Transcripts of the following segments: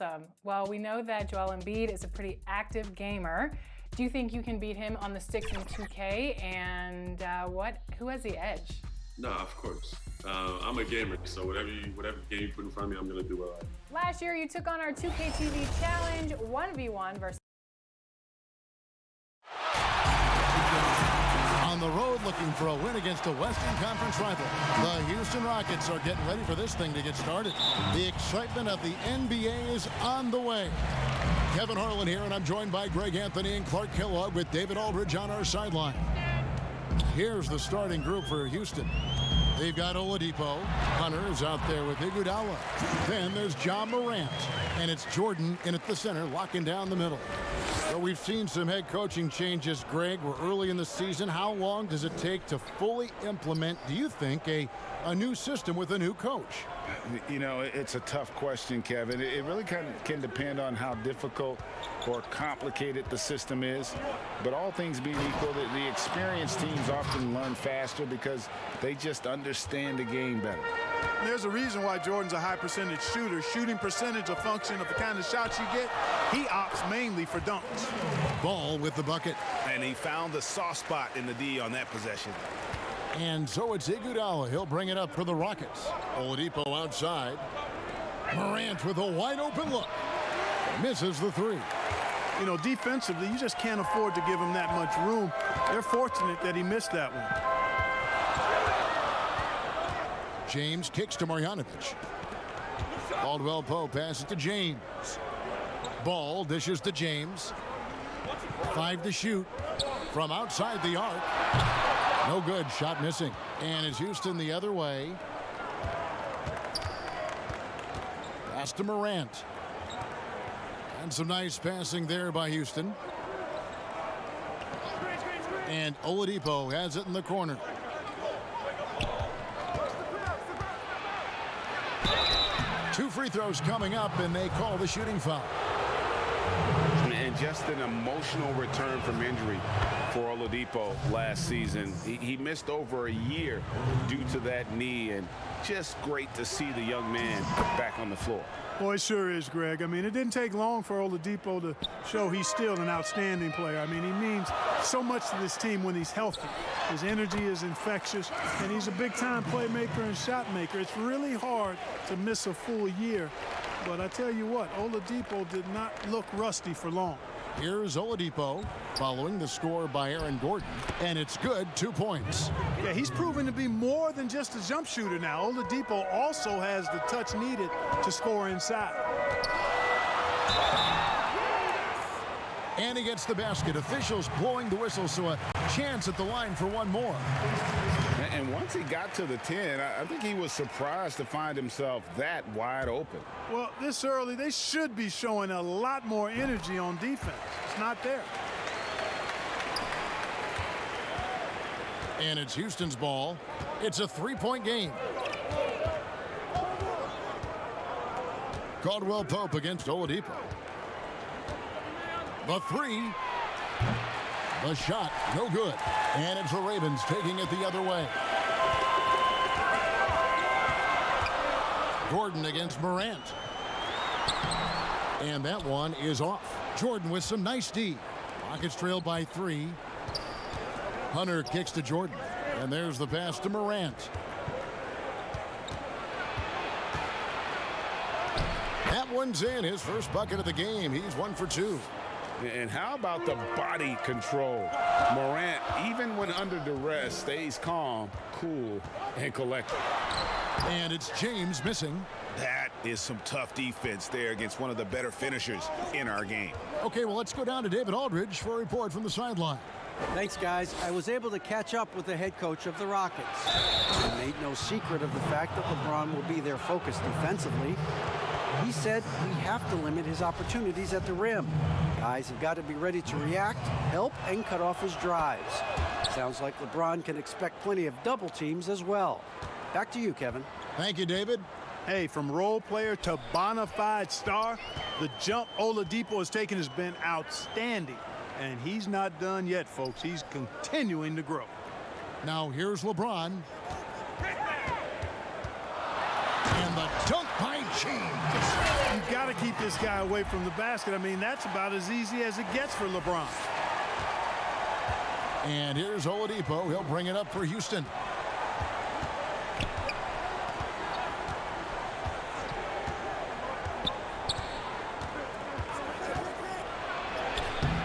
Awesome. Well, we know that Joel Embiid is a pretty active gamer. Do you think you can beat him on the sticks in 2K? And who has the edge? No, of course. I'm a gamer, so whatever game you put in front of me, I'm gonna do well at. Last year, you took on our 2K TV challenge 1v1 versus. On the road looking for a win against a Western Conference rival. The Houston Rockets are getting ready for this thing to get started. The excitement of the NBA is on the way. Kevin Harlan here, and I'm joined by Greg Anthony and Clark Kellogg with David Aldridge on our sideline. Here's the starting group for Houston. They've got Aladipo. Hunter is out there with Iguodala. Then there's John Morant. And it's Jordan in at the center, locking down the middle. So we've seen some head coaching changes, Greg. We're early in the season. How long does it take to fully implement, do you think, a new system with a new coach? You know, it's a tough question, Kevin. It really can depend on how difficult or complicated the system is. But all things being equal, the experienced teams often learn faster because they just understand the game better. There's a reason why Jordan's a high percentage shooter. Shooting percentage a function of the kind of shots you get. He opts mainly for dunks. Ball with the bucket. And he found the soft spot in the D on that possession. And so it's Iguodala. He'll bring it up for the Rockets. Oladipo outside. Morant with a wide open look. Misses the three. You know, defensively, you just can't afford to give him that much room. They're fortunate that he missed that one. James kicks to Marjanovic. Caldwell-Pope passes to James. Ball dishes to James. 5 to shoot from outside the arc. No good. Shot missing. And it's Houston the other way. Pass to Morant. And some nice passing there by Houston. And Oladipo has it in the corner. Two free throws coming up, and they call the shooting foul. And just an emotional return from injury for Aladipo last season. He missed over a year due to that knee, and just great to see the young man back on the floor. Boy, it sure is, Greg. I mean, it didn't take long for Oladipo to show he's still an outstanding player. I mean, he means so much to this team when he's healthy. His energy is infectious, and he's a big-time playmaker and shot maker. It's really hard to miss a full year. But I tell you what, Oladipo did not look rusty for long. Here's Oladipo following the score by Aaron Gordon, and it's good. 2 points. Yeah, he's proven to be more than just a jump shooter now. Oladipo also has the touch needed to score inside. And he gets the basket. Officials blowing the whistle, so a chance at the line for one more. And once he got to the 10, I think he was surprised to find himself that wide open. Well, this early, they should be showing a lot more energy on defense. It's not there. And it's Houston's ball. It's a three-point game. Caldwell-Pope against Oladipo. The three. The shot, no good. And it's the Ravens taking it the other way. Gordon against Morant. And that one is off. Jordan with some nice D. Rockets trailed by 3. Hunter kicks to Jordan. And there's the pass to Morant. That one's in. His first bucket of the game. He's 1 for 2. And how about the body control? Morant, even when under duress, stays calm, cool, and collected. And it's James missing. That is some tough defense there against one of the better finishers in our game. Okay, well, let's go down to David Aldridge for a report from the sideline. Thanks, guys. I was able to catch up with the head coach of the Rockets. He made no secret of the fact that LeBron will be their focus defensively. He said we have to limit his opportunities at the rim. Guys have got to be ready to react, help, and cut off his drives. Sounds like LeBron can expect plenty of double teams as well. Back to you, Kevin. Thank you, David. Hey, from role player to bona fide star, the jump Oladipo has taken has been outstanding. And he's not done yet, folks. He's continuing to grow. Now here's LeBron. And the dunk by James. You got to keep this guy away from the basket. I mean, that's about as easy as it gets for LeBron. And here's Oladipo. He'll bring it up for Houston.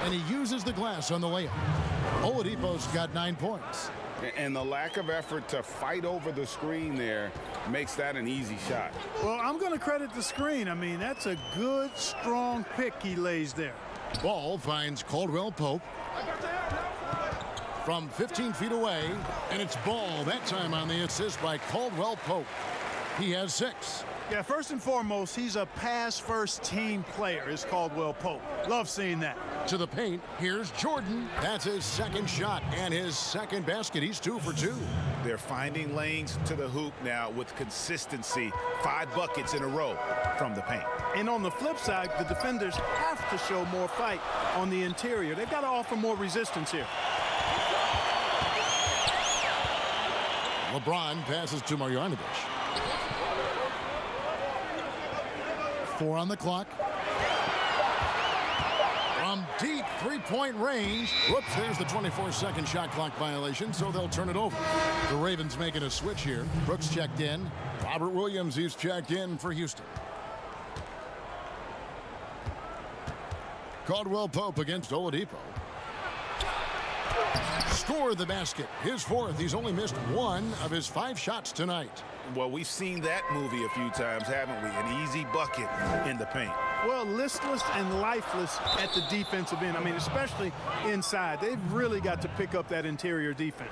And he uses the glass on the layup. Oladipo's got 9 points. And the lack of effort to fight over the screen there makes that an easy shot. Well, I'm going to credit the screen. I mean, that's a good, strong pick he lays there. Ball finds Caldwell-Pope from 15 feet away, and it's Ball that time on the assist by Caldwell-Pope. He has 6. Yeah, first and foremost, he's a pass-first team player, is Caldwell-Pope. Love seeing that. To the paint, here's Jordan. That's his second shot and his second basket. He's 2 for 2. They're finding lanes to the hoop now with consistency. 5 buckets in a row from the paint. And on the flip side, the defenders have to show more fight on the interior. They've got to offer more resistance here. LeBron passes to Marjanovic. 4 on the clock. From deep three-point range. Whoops, there's the 24-second shot clock violation, so they'll turn it over. The Ravens making a switch here. Brooks checked in. Robert Williams, he's checked in for Houston. Caldwell-Pope against Oladipo. Scored the basket. His 4th. He's only missed 1 of his 5 shots tonight. Well, we've seen that movie a few times, haven't we? An easy bucket in the paint. Well, listless and lifeless at the defensive end. I mean, especially inside. They've really got to pick up that interior defense.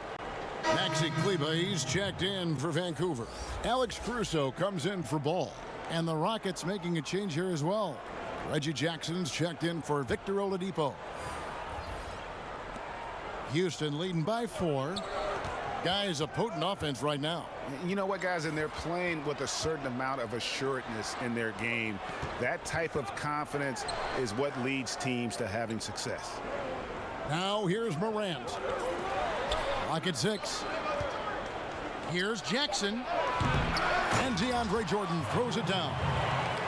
Maxi Kleber, he's checked in for Vancouver. Alex Caruso comes in for Ball. And the Rockets making a change here as well. Reggie Jackson's checked in for Victor Oladipo. Houston leading by 4. Guys, a potent offense right now. You know what, guys? And they're playing with a certain amount of assuredness in their game. That type of confidence is what leads teams to having success. Now here's Morant. Clock at 6. Here's Jackson. And Deandre Jordan throws it down.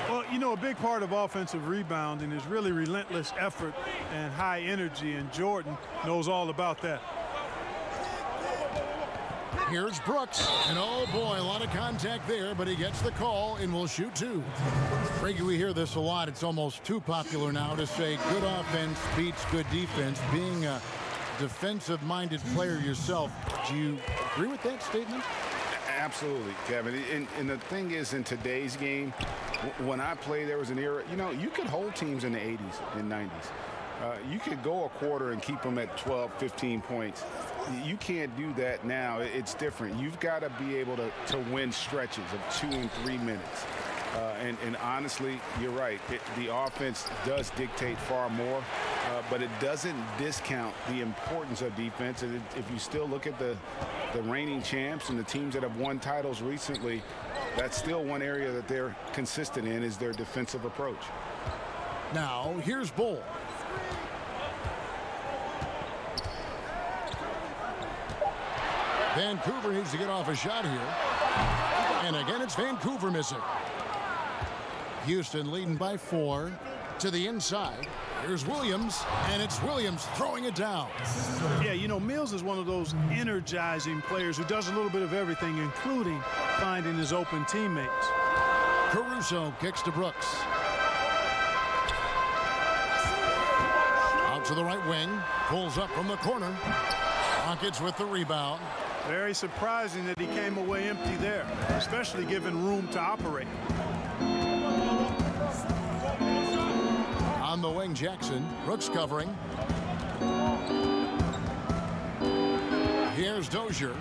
Well, you know, a big part of offensive rebounding is really relentless effort and high energy, and Jordan knows all about that. Here's Brooks, and oh boy, a lot of contact there, but he gets the call and will shoot 2. Frankie, we hear this a lot. It's almost too popular now to say good offense beats good defense. Being a defensive-minded player yourself, do you agree with that statement? Absolutely, Kevin. And the thing is, in today's game, when I played, there was an era, you know, you could hold teams in the 80s and 90s. You could go a quarter and keep them at 12, 15 points. You can't do that now. It's different. You've got to be able to win stretches of 2 and 3 minutes. And honestly, you're right. The offense does dictate far more, but it doesn't discount the importance of defense. And if you still look at the reigning champs and the teams that have won titles recently, that's still one area that they're consistent in, is their defensive approach. Now, here's Ball. Vancouver needs to get off a shot here. And again, it's Vancouver missing. Houston leading by 4 to the inside. Here's Williams, and it's Williams throwing it down. Yeah, you know, Mills is one of those energizing players who does a little bit of everything, including finding his open teammates. Caruso kicks to Brooks. Out to the right wing, pulls up from the corner. Rockets with the rebound. Very surprising that he came away empty there, especially given room to operate. On the wing, Jackson. Brooks covering. Here's Dozier.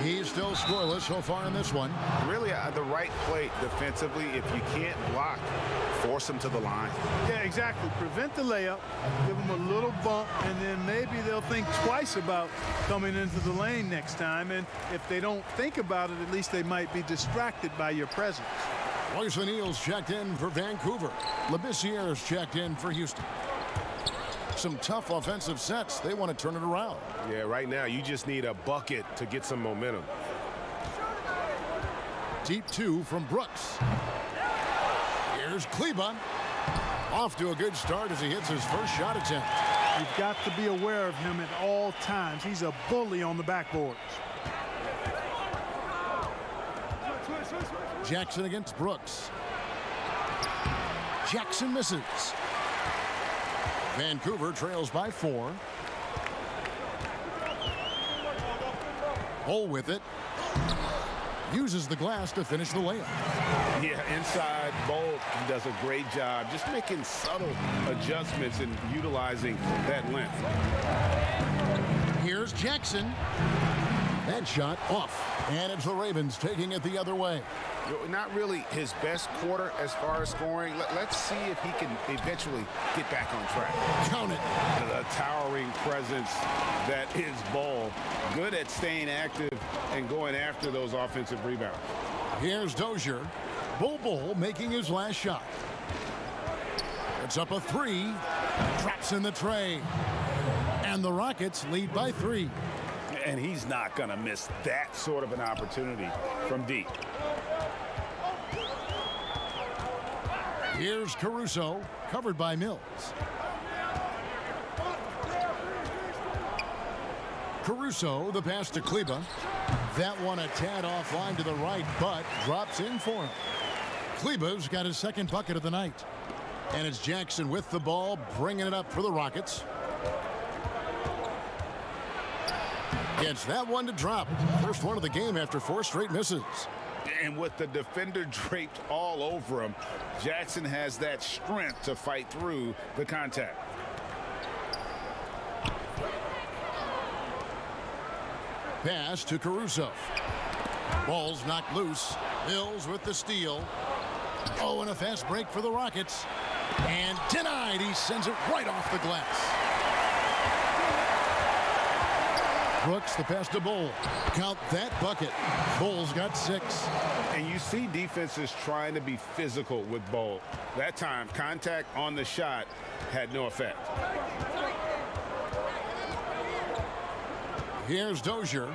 He's still scoreless so far in this one. Really, the right play defensively. If you can't block, force him to the line. Yeah, exactly. Prevent the layup, give them a little bump, and then maybe they'll think twice about coming into the lane next time. And if they don't think about it, at least they might be distracted by your presence. Royce O'Neal's checked in for Vancouver. Labissiere's checked in for Houston. Some tough offensive sets. They want to turn it around. Yeah, right now you just need a bucket to get some momentum. Deep 2 from Brooks. Here's Kleber. Off to a good start as he hits his first shot attempt. You've got to be aware of him at all times. He's a bully on the backboards. Jackson against Brooks. Jackson misses. Vancouver trails by 4. Ball with it. Uses the glass to finish the layup. Yeah, inside, Ball does a great job just making subtle adjustments and utilizing that length. Here's Jackson. That shot off. And it's the Ravens taking it the other way. Not really his best quarter as far as scoring. Let's see if he can eventually get back on track. Count it. The towering presence that is Ball. Good at staying active and going after those offensive rebounds. Here's Dozier. Bol making his last shot. It's up a 3. Traps in the tray. And the Rockets lead by 3. And he's not going to miss that sort of an opportunity from deep. Here's Caruso, covered by Mills. Caruso, the pass to Kleber. That one a tad offline to the right, but drops in for him. Kleber's got his second bucket of the night. And it's Jackson with the ball, bringing it up for the Rockets. Gets that one to drop. First one of the game after 4 straight misses. And with the defender draped all over him, Jackson has that strength to fight through the contact. Pass to Caruso. Ball's knocked loose. Mills with the steal. Oh, and a fast break for the Rockets. And denied. He sends it right off the glass. Brooks, the pass to Ball. Count that bucket. Ball's got 6. And you see defenses trying to be physical with Ball. That time, contact on the shot had no effect. Here's Dozier.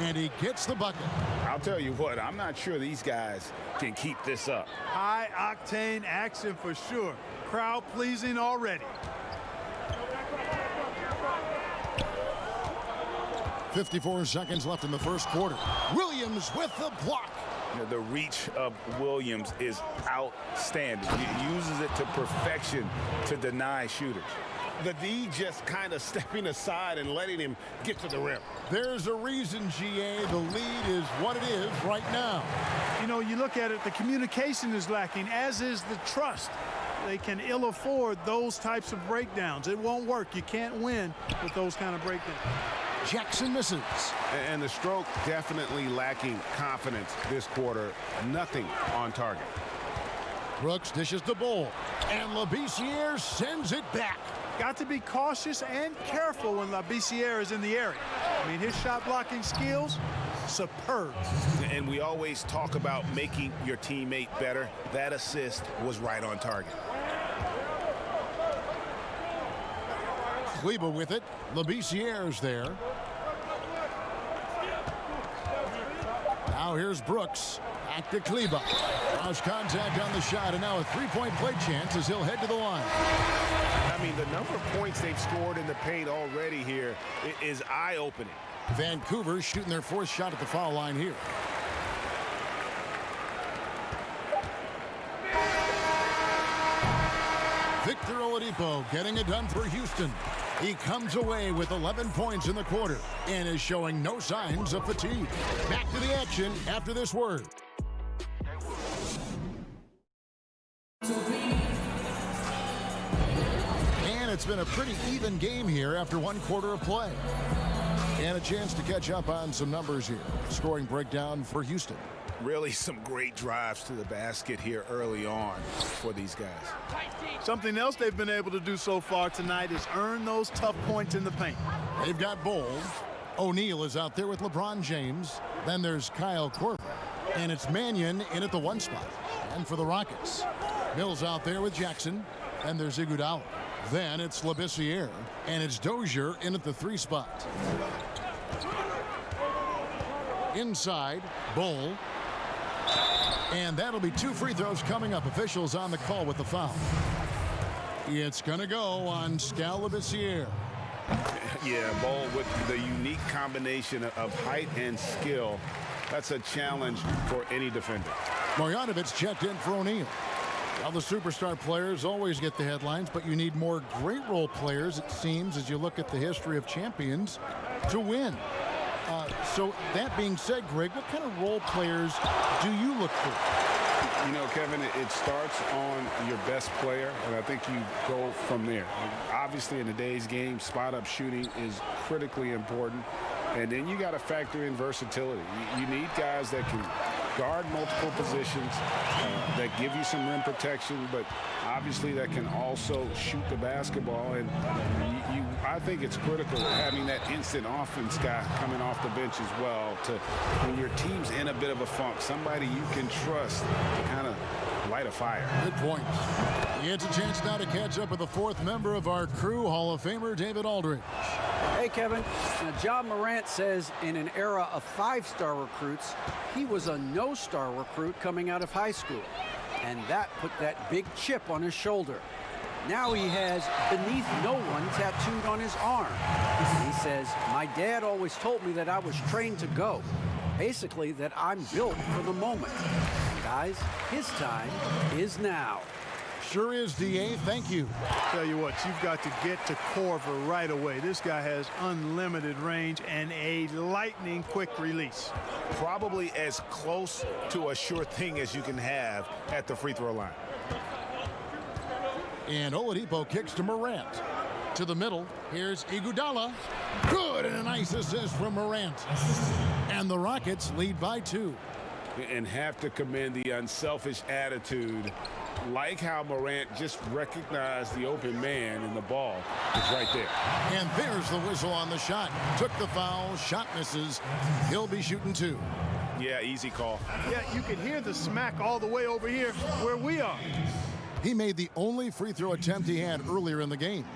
And he gets the bucket. I'll tell you what, I'm not sure these guys can keep this up. High-octane action for sure. Crowd-pleasing already. 54 seconds left in the first quarter. Williams with the block. The reach of Williams is outstanding. He uses it to perfection to deny shooters. The D just kind of stepping aside and letting him get to the rim. There's a reason, GA, the lead is what it is right now. You know, you look at it, the communication is lacking, as is the trust. They can ill afford those types of breakdowns. It won't work. You can't win with those kind of breakdowns. Jackson misses. And the stroke definitely lacking confidence this quarter. Nothing on target. Brooks dishes the ball. And Labissiere sends it back. Got to be cautious and careful when Labissiere is in the area. I mean, his shot blocking skills, superb. And we always talk about making your teammate better. That assist was right on target. Kleber with it. Labissiere's there. Now here's Brooks. Back to Kleber. Lost contact on the shot, and now a three-point play chance as he'll head to the line. I mean, the number of points they've scored in the paint already here is eye-opening. Vancouver shooting their 4th shot at the foul line here. Victor Oladipo getting it done for Houston. He comes away with 11 points in the quarter and is showing no signs of fatigue. Back to the action after this word. And it's been a pretty even game here after 1 quarter of play. And a chance to catch up on some numbers here. Scoring breakdown for Houston. Really some great drives to the basket here early on for these guys. Something else they've been able to do so far tonight is earn those tough points in the paint. They've got Ball. O'Neal is out there with LeBron James. Then there's Kyle Korver. And it's Mannion in at the 1 spot. And for the Rockets, Mills out there with Jackson. And there's Iguodala. Then it's Labissiere. And it's Dozier in at the 3 spot. Inside, Ball. And that'll be 2 free throws coming up. Officials on the call with the foul. It's going to go on Caldwell-Pope. Yeah, Ball with the unique combination of height and skill. That's a challenge for any defender. Marjanovic checked in for O'Neal. Well, the superstar players always get the headlines, but you need more great role players, it seems, as you look at the history of champions, to win. So that being said, Greg, what kind of role players do you look for? You know, Kevin, it starts on your best player, and I think you go from there. Obviously, in today's game, spot-up shooting is critically important, and then you got to factor in versatility. You need guys that can guard multiple positions, that give you some rim protection, but obviously that can also shoot the basketball. And I think it's critical having that instant offense guy coming off the bench as well, to when your team's in a bit of a funk, somebody you can trust to kind of light a fire. Good point. It's a chance now to catch up with the 4th member of our crew, Hall of Famer David Aldridge. Hey, Kevin. Now, John Morant says in an era of 5-star recruits, he was a no-star recruit coming out of high school. And that put that big chip on his shoulder. Now he has "beneath no one" tattooed on his arm. He says, "My dad always told me that I was trained to go. Basically, that I'm built for the moment." Guys, his time is now. Sure is, DA. Thank you. Tell you what, you've got to get to Corver right away. This guy has unlimited range and a lightning quick release. Probably as close to a sure thing as you can have at the free throw line. And Oladipo kicks to Morant. To the middle, here's Iguodala. Good, and a nice assist from Morant. And the Rockets lead by 2. And have to commend the unselfish attitude. Like how Morant just recognized the open man, and the ball is right there. And there's the whistle on the shot. Took the foul, shot misses. He'll be shooting 2. Yeah, easy call. Yeah, you can hear the smack all the way over here where we are. He made the only free throw attempt he had earlier in the game.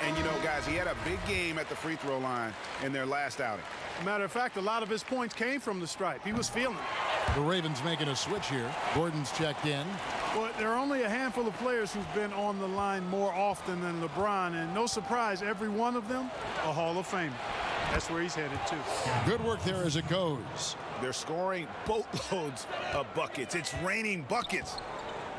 And, you know, guys, he had a big game at the free throw line in their last outing. Matter of fact, a lot of his points came from the stripe. He was feeling it. The Ravens making a switch here. Gordon's checked in. Well, there are only a handful of players who've been on the line more often than LeBron, and no surprise, every one of them a Hall of Famer. That's where he's headed to. Good work there as it goes. They're scoring boatloads of buckets. It's raining buckets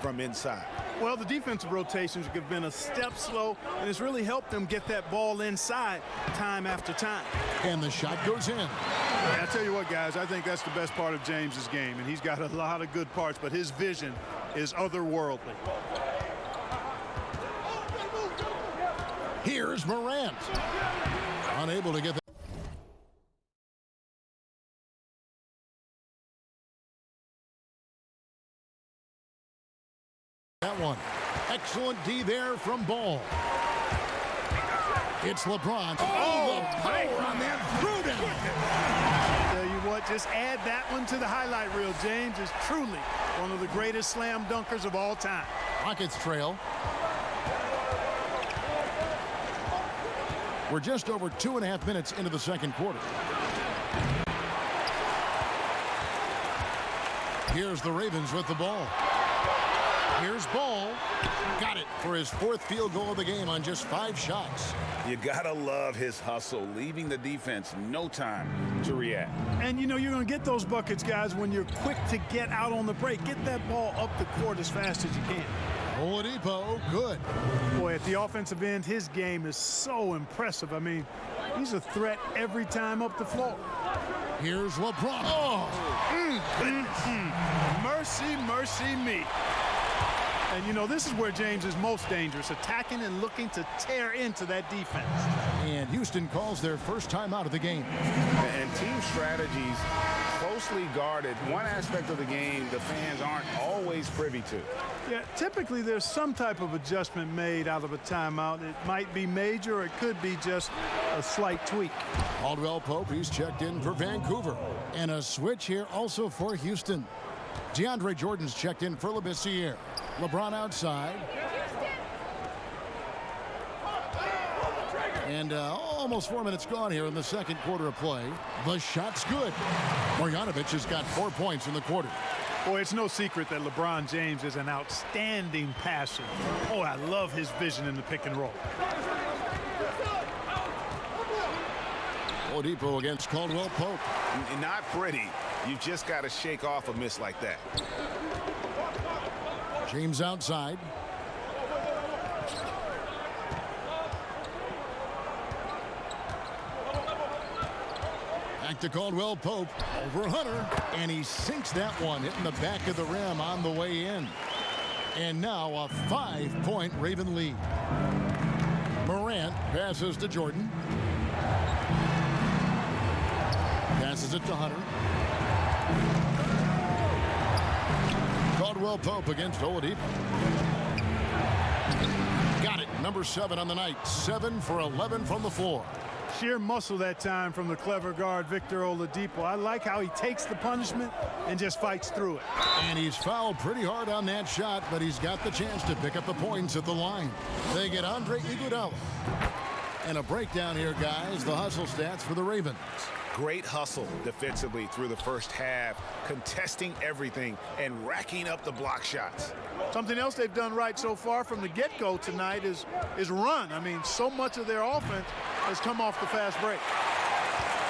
from inside. Well, the defensive rotations have been a step slow, and it's really helped them get that ball inside time after time. And the shot goes in. I tell you what, guys, I think that's the best part of James's game, and he's got a lot of good parts, but his vision is otherworldly. Here's Morant. Unable to get that one. Excellent D there from Ball. It's LeBron. Oh, the power on that throwdown. Tell you what, just add that one to the highlight reel. James is truly one of the greatest slam dunkers of all time. Rockets trail. We're just over 2.5 minutes into the second quarter. Here's the Ravens with the ball. Here's Ball. Got it for his 4th field goal of the game on just 5 shots. You gotta love his hustle, leaving the defense no time to react. And you know you're going to get those buckets, guys, when you're quick to get out on the break. Get that ball up the court as fast as you can. Oladipo, good. Boy, at the offensive end, his game is so impressive. I mean, he's a threat every time up the floor. Here's LeBron. Oh! Mercy, mercy me. And, you know, this is where James is most dangerous, attacking and looking to tear into that defense. And Houston calls their first time out of the game. And team strategies closely guarded. One aspect of the game the fans aren't always privy to. Yeah, typically there's some type of adjustment made out of a timeout. It might be major, or it could be just a slight tweak. Caldwell-Pope, he's checked in for Vancouver. And a switch here also for Houston. Deandre Jordan's checked in for Lebron. LeBron outside. And almost 4 minutes gone here in the second quarter of play. The shot's good. Marjanovic has got 4 points in the quarter. Boy, it's no secret that LeBron James is an outstanding passer. Oh, I love his vision in the pick and roll. Aladipo against Caldwell-Pope. Not pretty. You just got to shake off a miss like that. James outside. Back to Caldwell-Pope over Hunter, and he sinks that one, hitting the back of the rim on the way in. And now a 5-point Raven lead. Morant passes to Jordan. Passes it to Hunter. Caldwell-Pope against Oladipo. Got it. Number 7 on the night. 7 for 11 from the floor. Sheer muscle that time from the clever guard, Victor Oladipo. I like how he takes the punishment and just fights through it. And he's fouled pretty hard on that shot, but he's got the chance to pick up the points at the line. They get Andre Iguodala. And a breakdown here, guys. The hustle stats for the Ravens. Great hustle defensively through the first half, contesting everything and racking up the block shots. Something else they've done right so far from the get-go tonight is run. I mean, so much of their offense has come off the fast break.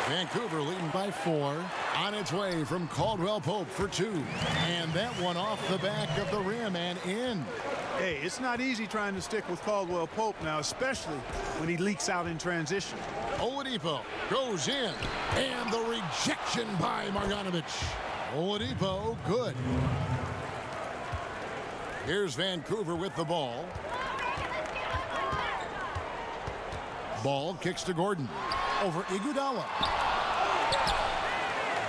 Vancouver leading by 4. On its way from Caldwell-Pope for 2. And that one off the back of the rim and in. Hey, it's not easy trying to stick with Caldwell-Pope now, especially when he leaks out in transition. Oladipo goes in, and the rejection by Marjanovic. Oladipo, good. Here's Vancouver with the ball. Ball kicks to Gordon. Over Iguodala.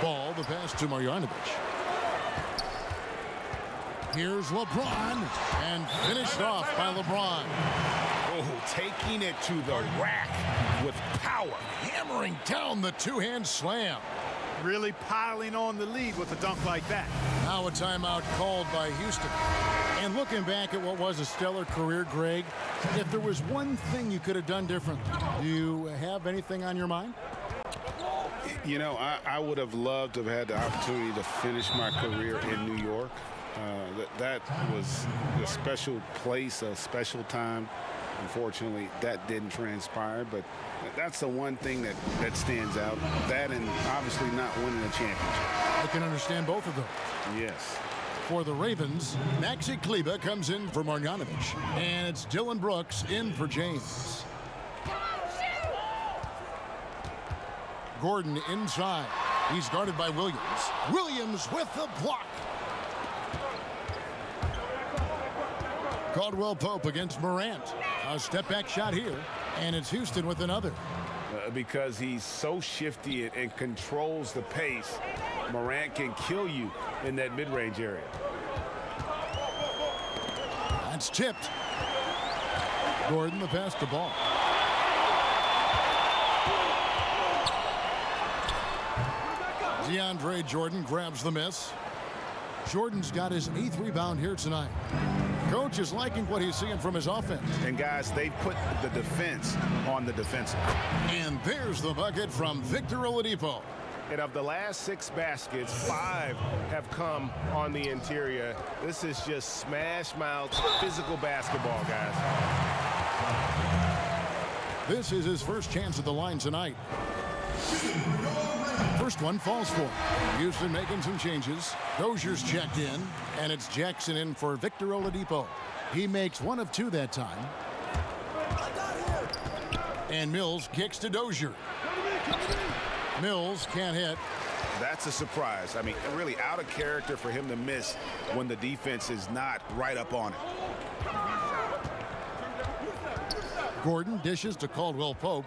Ball, the pass to Marjanovic. Here's LeBron, and finished off by LeBron. Oh, taking it to the rack with power. Hammering down the two-hand slam. Really piling on the lead with a dunk like that. Now a timeout called by Houston. And looking back at what was a stellar career, Greg, if there was one thing you could have done differently, do you have anything on your mind? You know, I would have loved to have had the opportunity to finish my career in New York. That was a special place, a special time. Unfortunately, that didn't transpire, but that's the one thing that stands out. That and obviously not winning a championship. I can understand both of them. Yes. For the Ravens, Maxi Kleber comes in for Marjanovic, and it's Dylan Brooks in for James. Gordon inside. He's guarded by Williams. Williams with the block. Caldwell-Pope against Morant. A step-back shot here, and it's Houston with another. Because he's so shifty and controls the pace, Morant can kill you in that mid-range area. That's tipped. Gordon the pass to Ball. Deandre Jordan grabs the miss. Jordan's got his 8th rebound here tonight. Coach is liking what he's seeing from his offense. And guys, they put the defense on the defensive. And there's the bucket from Victor Oladipo. And of the last 6 baskets, 5 have come on the interior. This is just smash mouth physical basketball, guys. This is his first chance at the line tonight. First one falls for him. Houston making some changes. Dozier's checked in, and it's Jackson in for Victor Oladipo. He makes 1 of 2 that time. And Mills kicks to Dozier. Mills can't hit. That's a surprise. I mean, really out of character for him to miss when the defense is not right up on it. Gordon dishes to Caldwell-Pope.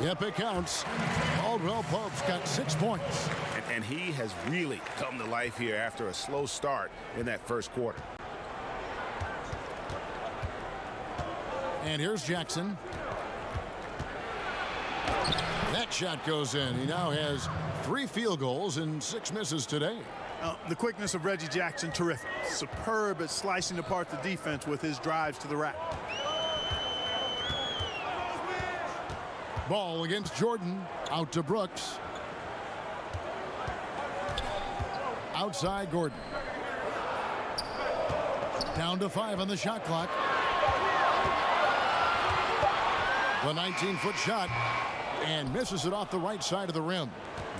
Yep, it counts. Caldwell-Pope's got 6 points. And he has really come to life here after a slow start in that first quarter. And here's Jackson. That shot goes in. He now has 3 field goals and 6 misses today. The quickness of Reggie Jackson, terrific. Superb at slicing apart the defense with his drives to the rack. Ball against Jordan. Out to Brooks. outside Gordon. Down to 5 on the shot clock. The 19-foot shot, and misses it off the right side of the rim.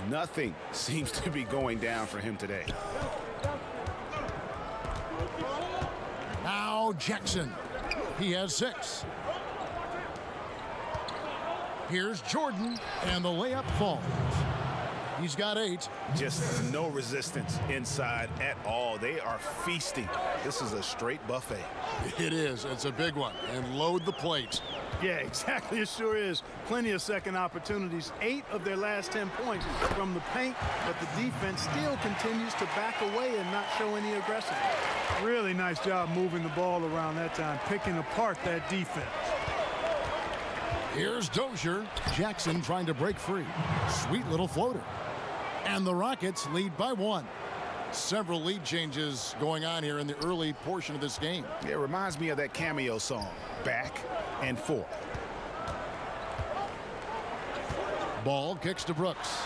Nothing seems to be going down for him today. Now Jackson. He has 6. Here's Jordan, and the layup falls. He's got 8. Just no resistance inside at all. They are feasting. This is a straight buffet. It is. It's a big one. And load the plate. Yeah, exactly. It sure is. Plenty of second opportunities. 8 of their last 10 points from the paint, but the defense still continues to back away and not show any aggression. Really nice job moving the ball around that time, picking apart that defense. Here's Dozier. Jackson trying to break free. Sweet little floater. And the Rockets lead by 1. Several lead changes going on here in the early portion of this game. It reminds me of that cameo song, Back and Forth. Ball kicks to Brooks.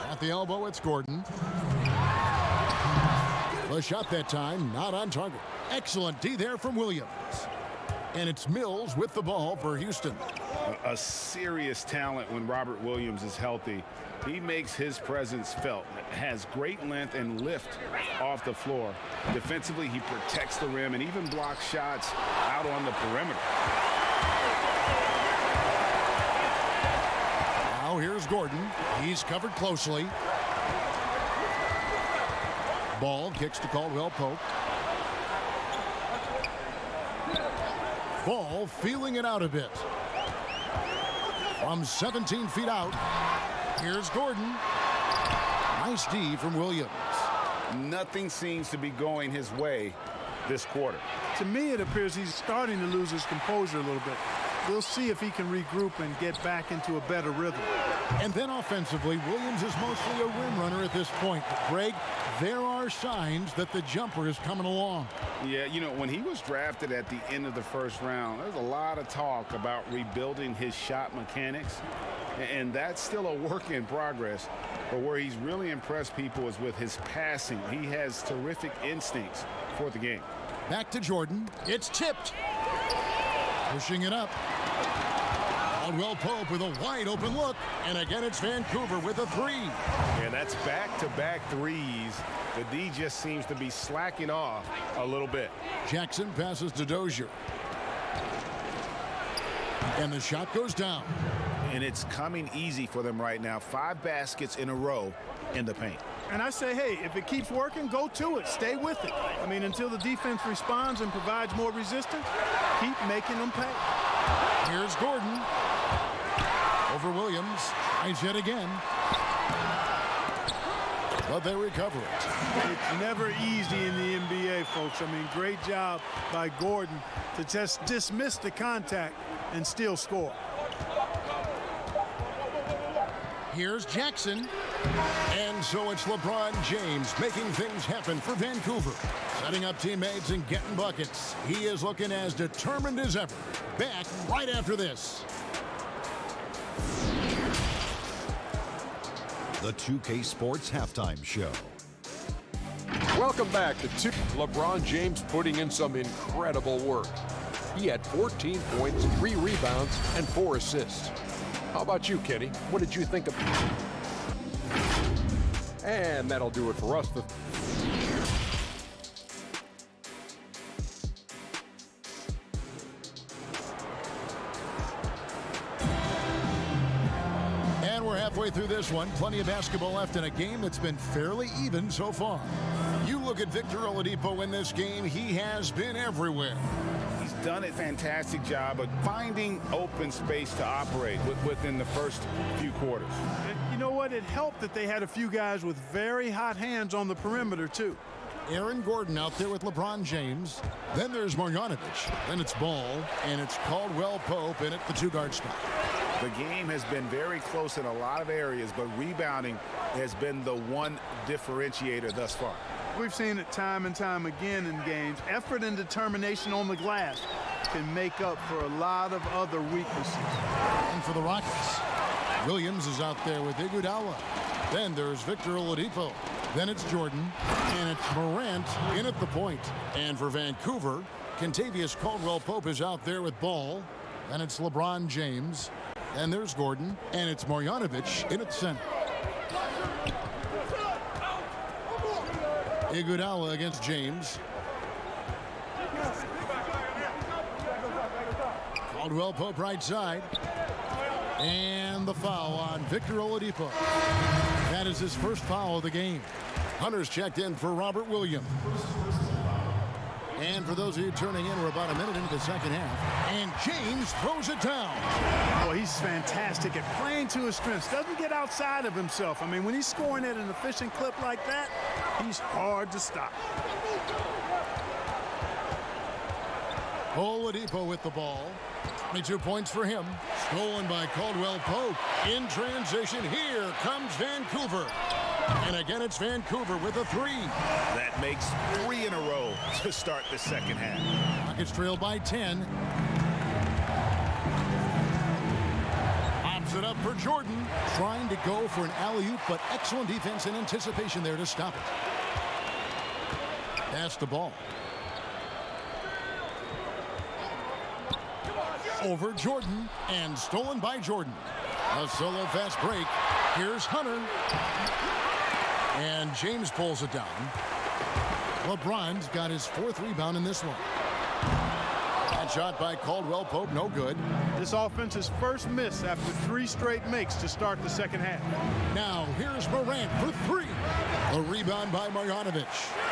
At the elbow, it's Gordon. The shot that time, not on target. Excellent D there from Williams. And it's Mills with the ball for Houston. A serious talent when Robert Williams is healthy. He makes his presence felt. Has great length and lift off the floor. Defensively, he protects the rim and even blocks shots out on the perimeter. Now here's Gordon. He's covered closely. Ball kicks to Caldwell-Pope. Ball feeling it out a bit. From 17 feet out, here's Gordon. Nice D from Williams. Nothing seems to be going his way this quarter. To me, it appears he's starting to lose his composure a little bit. We'll see if he can regroup and get back into a better rhythm. And then offensively, Williams is mostly a rim runner at this point. But Greg, there are signs that the jumper is coming along. Yeah, you know, when he was drafted at the end of the first round, there's a lot of talk about rebuilding his shot mechanics. And that's still a work in progress. But where he's really impressed people is with his passing. He has terrific instincts for the game. Back to Jordan. It's tipped. Pushing it up. Caldwell-Pope with a wide open look. And again, it's Vancouver with a 3. And that's back-to-back threes. The D just seems to be slacking off a little bit. Jackson passes to Dozier. And the shot goes down. And it's coming easy for them right now. 5 baskets in a row in the paint. And I say, hey, if it keeps working, go to it. Stay with it. I mean, until the defense responds and provides more resistance, keep making them pay. Here's Gordon. Over Williams. Nice hit again. But they recover it. It's never easy in the NBA, folks. I mean, great job by Gordon to just dismiss the contact and still score. Here's Jackson. And so it's LeBron James making things happen for Vancouver. Setting up teammates and getting buckets. He is looking as determined as ever. Back right after this. The 2K Sports Halftime Show. Welcome back to LeBron James putting in some incredible work. He had 14 points, 3 rebounds, and 4 assists. How about you, Kenny? What did you think of? And that'll do it for us. And we're halfway through this one. Plenty of basketball left in a game that's been fairly even so far. You look at Victor Aladipo in this game, he has been everywhere. He's done a fantastic job of finding open space to operate within the first few quarters. And you know what? It helped that they had a few guys with very hot hands on the perimeter, too. Aaron Gordon out there with LeBron James. Then there's Marjanovic. Then it's Ball, and it's Caldwell-Pope in at the 2-guard spot. The game has been very close in a lot of areas, but rebounding has been the one differentiator thus far. We've seen it time and time again in games. Effort and determination on the glass can make up for a lot of other weaknesses. And for the Rockets, Williams is out there with Iguodala. Then there's Victor Oladipo. Then it's Jordan. And it's Morant in at the point. And for Vancouver, Kentavious Caldwell-Pope is out there with Ball. And it's LeBron James. And there's Gordon. And it's Marjanovic in at center. Iguodala against James. Caldwell-Pope right side. And the foul on Victor Oladipo. That is his first foul of the game. Hunter's checked in for Robert Williams. And for those of you turning in, we're about a minute into the second half. And James throws it down. Well, he's fantastic at playing to his strengths. Doesn't get outside of himself. I mean, when he's scoring at an efficient clip like that, he's hard to stop. Oladipo with the ball. 22 points for him. Stolen by Caldwell-Pope. In transition, here comes Vancouver. And again, it's Vancouver with a three. That makes 3 in a row to start the second half. Rockets trail by 10. Pops it up for Jordan. Trying to go for an alley-oop, but excellent defense and anticipation there to stop it. Pass the ball. Over Jordan, and stolen by Jordan. A solo fast break. Here's Hunter. And James pulls it down. LeBron's got his 4th rebound in this one. That shot by Caldwell-Pope, no good. This offense's first miss after 3 straight makes to start the second half. Now here's Morant for 3. A rebound by Marjanovic.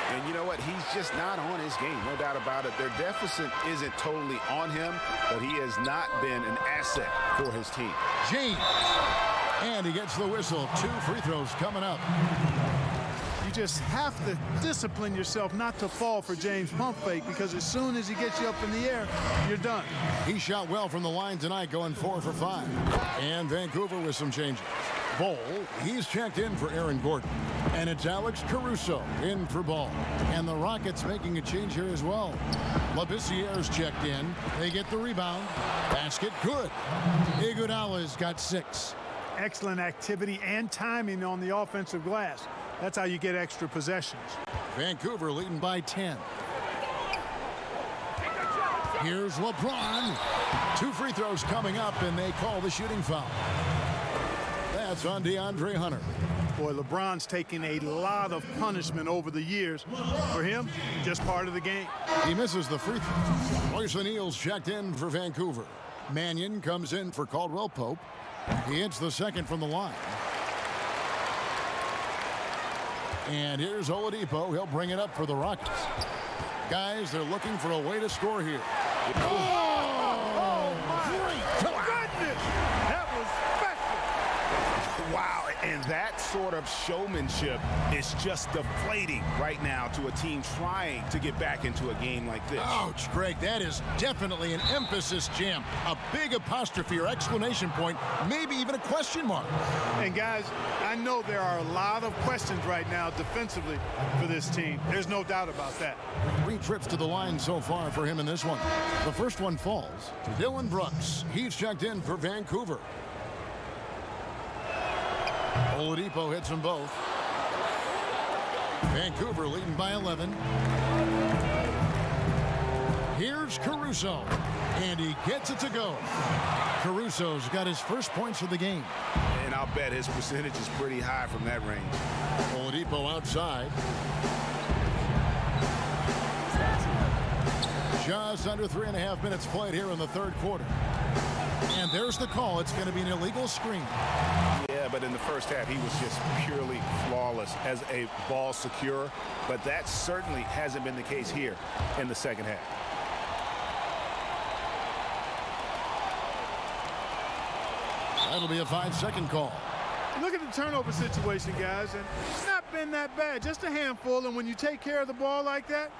And you know what? He's just not on his game, no doubt about it. Their deficit isn't totally on him, but he has not been an asset for his team. James. And he gets the whistle. 2 free throws coming up. You just have to discipline yourself not to fall for James' pump fake, because as soon as he gets you up in the air, you're done. He shot well from the line tonight, going 4 for 5. And Vancouver with some changes. Ball, he's checked in for Aaron Gordon. And it's Alex Caruso in for Ball. And the Rockets making a change here as well. Labissiere's checked in. They get the rebound. Basket good. Iguodala's got 6. Excellent activity and timing on the offensive glass. That's how you get extra possessions. Vancouver leading by 10. Here's LeBron. 2 free throws coming up, and they call the shooting foul. That's on DeAndre Hunter. Boy, LeBron's taken a lot of punishment over the years. For him, just part of the game. He misses the free throw. Royce O'Neal's checked in for Vancouver. Mannion comes in for Caldwell-Pope. He hits the second from the line. And here's Oladipo. He'll bring it up for the Rockets. Guys, they're looking for a way to score here. Oh, my goodness! That was special. Wow, and that sort of showmanship is just deflating right now to a team trying to get back into a game like this. Ouch, Greg, that is definitely an emphasis jam. A big apostrophe or exclamation point, maybe even a question mark. And guys, I know there are a lot of questions right now defensively for this team. There's no doubt about that. 3 trips to the line so far for him in this one. The first one falls to Dylan Brooks. He's checked in for Vancouver. Oladipo hits them both. Vancouver leading by 11. Here's Caruso, and he gets it to go. Caruso's got his first points of the game. And I'll bet his percentage is pretty high from that range. Oladipo outside. Just under 3.5 minutes played here in the third quarter. And there's the call. It's going to be an illegal screen. Yeah, but in the first half, he was just purely flawless as a ball securer. But that certainly hasn't been the case here in the second half. That'll be a 5-second call. Look at the turnover situation, guys, and it's not been that bad. Just a handful, and when you take care of the ball like that,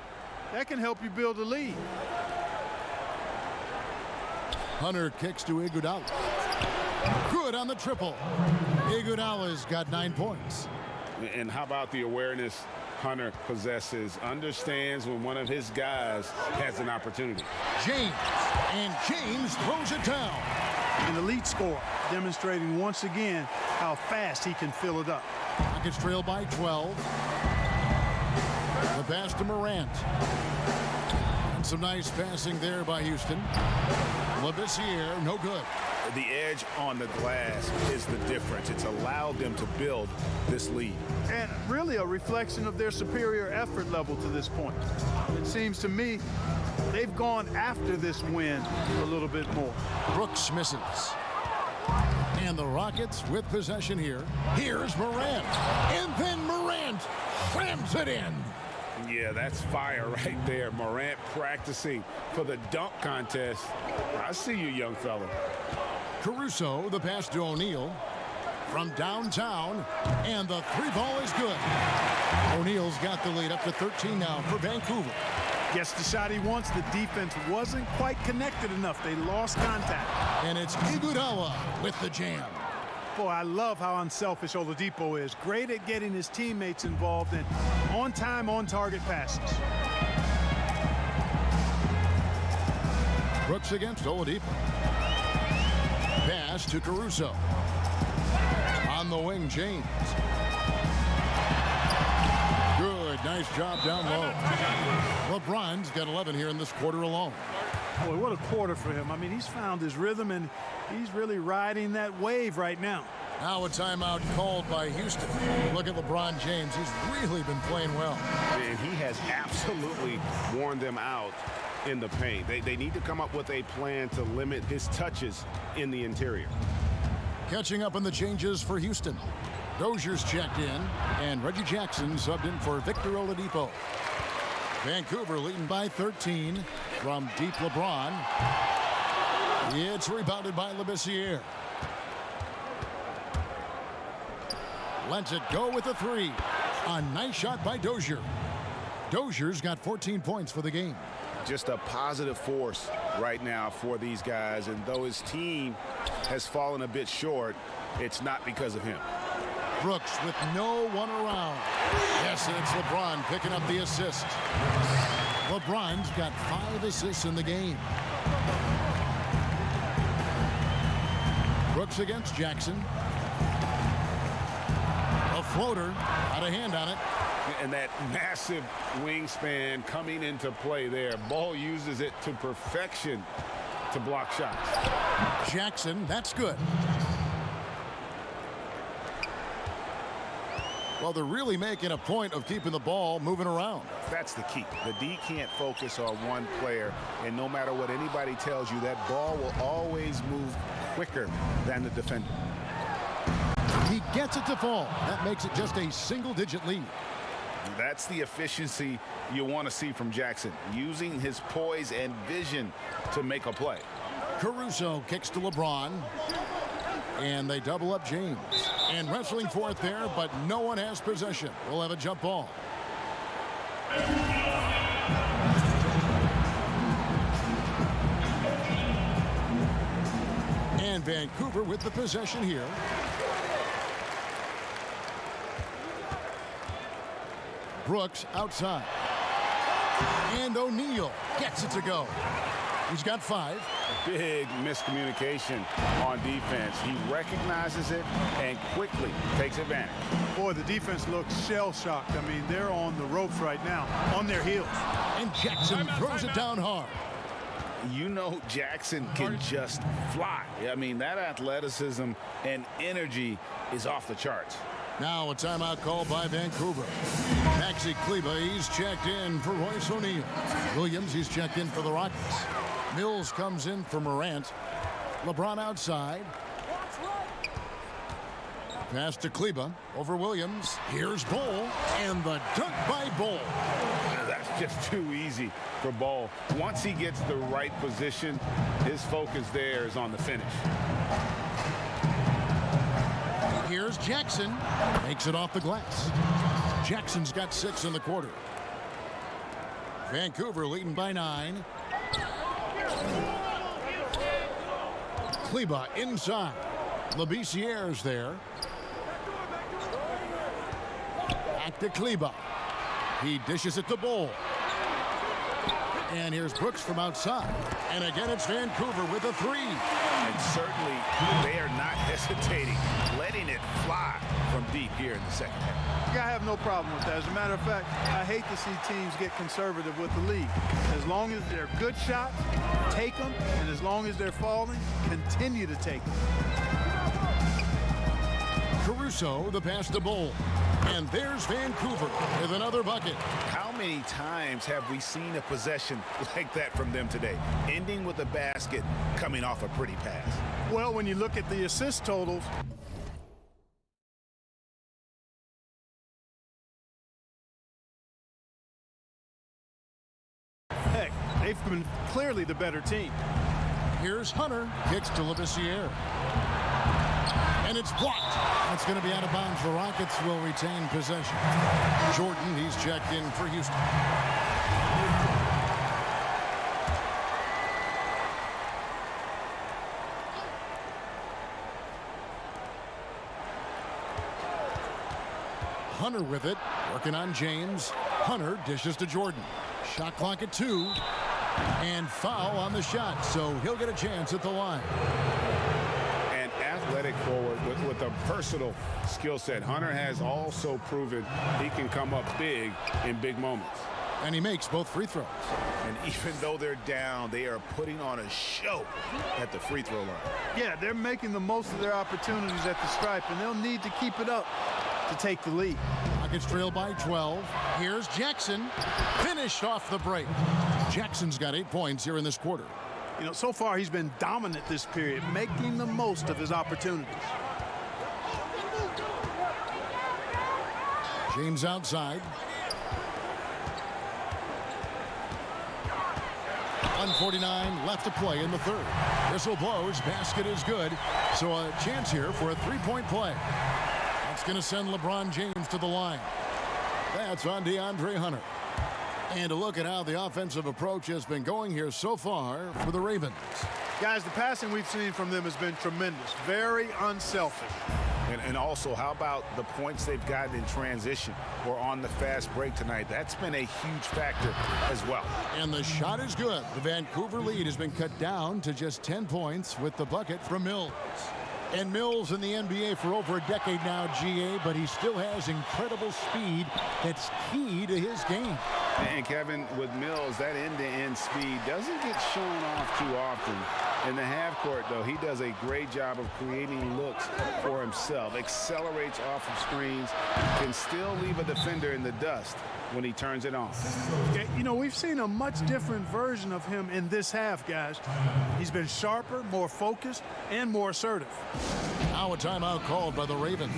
that can help you build a lead. Hunter kicks to Iguodala. Good on the triple. Iguodala's got 9 points. And how about the awareness Hunter possesses, understands when one of his guys has an opportunity. James, and James throws it down. An elite scorer, demonstrating once again how fast he can fill it up. Rockets trail by 12. The pass to Morant. And some nice passing there by Houston. Labissiere, no good. The edge on the glass is the difference. It's allowed them to build this lead. And really a reflection of their superior effort level to this point. It seems to me they've gone after this win a little bit more. Brooks misses. And the Rockets with possession here. Here's Morant. And then Morant slams it in. Yeah, that's fire right there. Morant practicing for the dunk contest. I see you, young fella. Caruso, the pass to O'Neal from downtown, and the three ball is good. O'Neal's got the lead up to 13 now for Vancouver. Gets the shot he wants. The defense wasn't quite connected enough. They lost contact. And it's Iguodala with the jam. Boy, I love how unselfish Oladipo is. Great at getting his teammates involved in on-time, on-target passes. Brooks against Oladipo. Pass to Caruso. On the wing, James. Good, nice job down low. LeBron's got 11 here in this quarter alone. Boy, what a quarter for him. I mean, he's found his rhythm, and he's really riding that wave right now. Now a timeout called by Houston. Look at LeBron James. He's really been playing well. And he has absolutely worn them out in the paint. They need to come up with a plan to limit his touches in the interior. Catching up on the changes for Houston. Dozier's checked in, and Reggie Jackson subbed in for Victor Oladipo. Vancouver leading by 13 from deep LeBron. It's rebounded by Labissiere. Lets it go with a three. A nice shot by Dozier. Dozier's got 14 points for the game. Just a positive force right now for these guys, and though his team has fallen a bit short, it's not because of him. Brooks with no one around. Yes, and it's LeBron picking up the assist. LeBron's got 5 assists in the game. Brooks against Jackson. A floater, got a hand on it. And that massive wingspan coming into play there. Ball uses it to perfection to block shots. Jackson, that's good. Well, they're really making a point of keeping the ball moving around. That's the key. The D can't focus on one player, and no matter what anybody tells you, that ball will always move quicker than the defender. He gets it to fall. That makes it just a single-digit lead. That's the efficiency you want to see from Jackson, using his poise and vision to make a play. Caruso kicks to LeBron, and they double up James. And wrestling for it there, but no one has possession. We'll have a jump ball. And Vancouver with the possession here. Brooks outside. And O'Neal gets it to go. He's got 5. Big miscommunication on defense. He recognizes it and quickly takes advantage. Boy, the defense looks shell-shocked. I mean, they're on the ropes right now, on their heels. And Jackson throws it down hard. You know Jackson can just fly. I mean, that athleticism and energy is off the charts. Now a timeout called by Vancouver. Maxi Kleber, he's checked in for Royce O'Neal. Williams, he's checked in for the Rockets. Mills comes in for Morant. LeBron outside. Pass to Kleber over Williams. Here's Ball, and the dunk by Ball. That's just too easy for Ball. Once he gets the right position, his focus there is on the finish. Here's Jackson. Makes it off the glass. Jackson's got 6 in the quarter. Vancouver leading by 9. Kleber inside. Labissiere's there. Back to Kleber. He dishes it to Ball. And here's Brooks from outside. And again, it's Vancouver with a three. And certainly, they are not hesitating, letting it fly from deep here in the second half. Yeah, I have no problem with that. As a matter of fact, I hate to see teams get conservative with the lead. As long as they're good shots, take them. And as long as they're falling, continue to take them. Caruso, the pass to Ball. And there's Vancouver with another bucket. How many times have we seen a possession like that from them today, ending with a basket coming off a pretty pass? Well, when you look at the assist totals, heck, they've been clearly the better team. Here's Hunter, kicks to Labissiere. And it's blocked. That's going to be out of bounds. The Rockets will retain possession. Jordan, he's checked in for Houston. Hunter with it, working on James. Hunter dishes to Jordan. Shot clock at 2. And foul on the shot, so he'll get a chance at the line. Athletic forward with a versatile skill set. Hunter has also proven he can come up big in big moments. And he makes both free throws. And even though they're down, they are putting on a show at the free throw line. Yeah, they're making the most of their opportunities at the stripe, and they'll need to keep it up to take the lead. Rockets trail by 12. Here's Jackson. Finished off the break. Jackson's got 8 points here in this quarter. You know, so far he's been dominant this period, making the most of his opportunities. James outside. 1:49 left to play in the third. Whistle blows, basket is good. So a chance here for a three-point play. That's going to send LeBron James to the line. That's on DeAndre Hunter. And a look at how the offensive approach has been going here so far for the Ravens. Guys, the passing we've seen from them has been tremendous. Very unselfish. And also, how about the points they've gotten in transition or on the fast break tonight? That's been a huge factor as well. And the shot is good. The Vancouver lead has been cut down to just 10 points with the bucket from Mills. And Mills in the NBA for over a decade now, GA, but he still has incredible speed that's key to his game. And Kevin, with Mills, that end-to-end speed doesn't get shown off too often. In the half court, though, he does a great job of creating looks for himself, accelerates off of screens, can still leave a defender in the dust when he turns it on. Yeah, you know, we've seen a much different version of him in this half, guys. He's been sharper, more focused, and more assertive. Now a timeout called by the Ravens.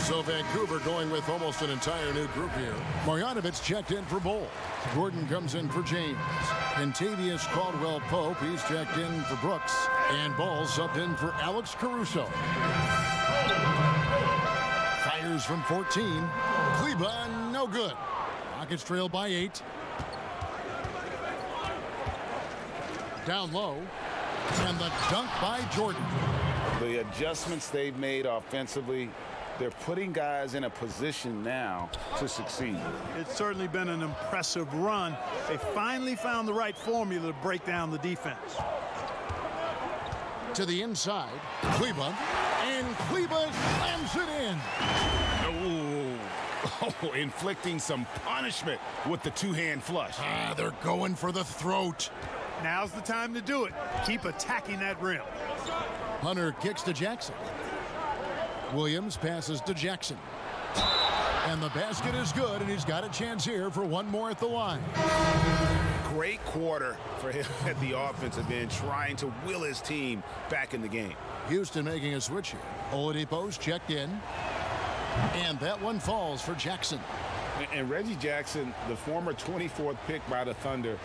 So Vancouver going with almost an entire new group here. Marjanovic checked in for Ball. Gordon comes in for James. Kentavious Caldwell-Pope, he's checked in for Brooks. And Ball subbed in for Alex Caruso. Fires from 14. Kleber, no good. Rockets trail by 8. Down low. And the dunk by Jordan. The adjustments they've made offensively, they're putting guys in a position now to succeed. It's certainly been an impressive run. They finally found the right formula to break down the defense. To the inside, Kleber, and Kleber slams it in. Oh, inflicting some punishment with the two-hand flush. They're going for the throat. Now's the time to do it. Keep attacking that rim. Hunter kicks to Jackson. Williams passes to Jackson. And the basket is good, and he's got a chance here for one more at the line. Great quarter for him at the offensive end, trying to will his team back in the game. Houston making a switch here. Oladipo's checked in. And that one falls for Jackson. And Reggie Jackson, the former 24th pick by the Thunder,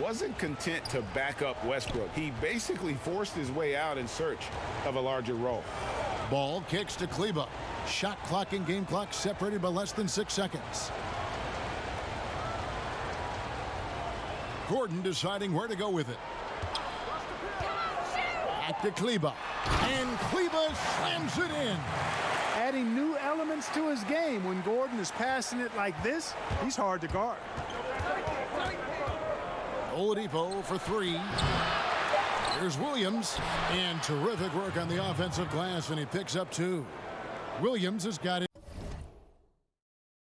wasn't content to back up Westbrook. He basically forced his way out in search of a larger role. Ball kicks to Kleber. Shot clock and game clock separated by less than 6 seconds. Gordon deciding where to go with it. Back to Kleber. And Kleber slams it in. adding new elements to his game. When Gordon is passing it like this, he's hard to guard. Oladipo for three. Here's Williams, and terrific work on the offensive glass, and he picks up two. Williams has got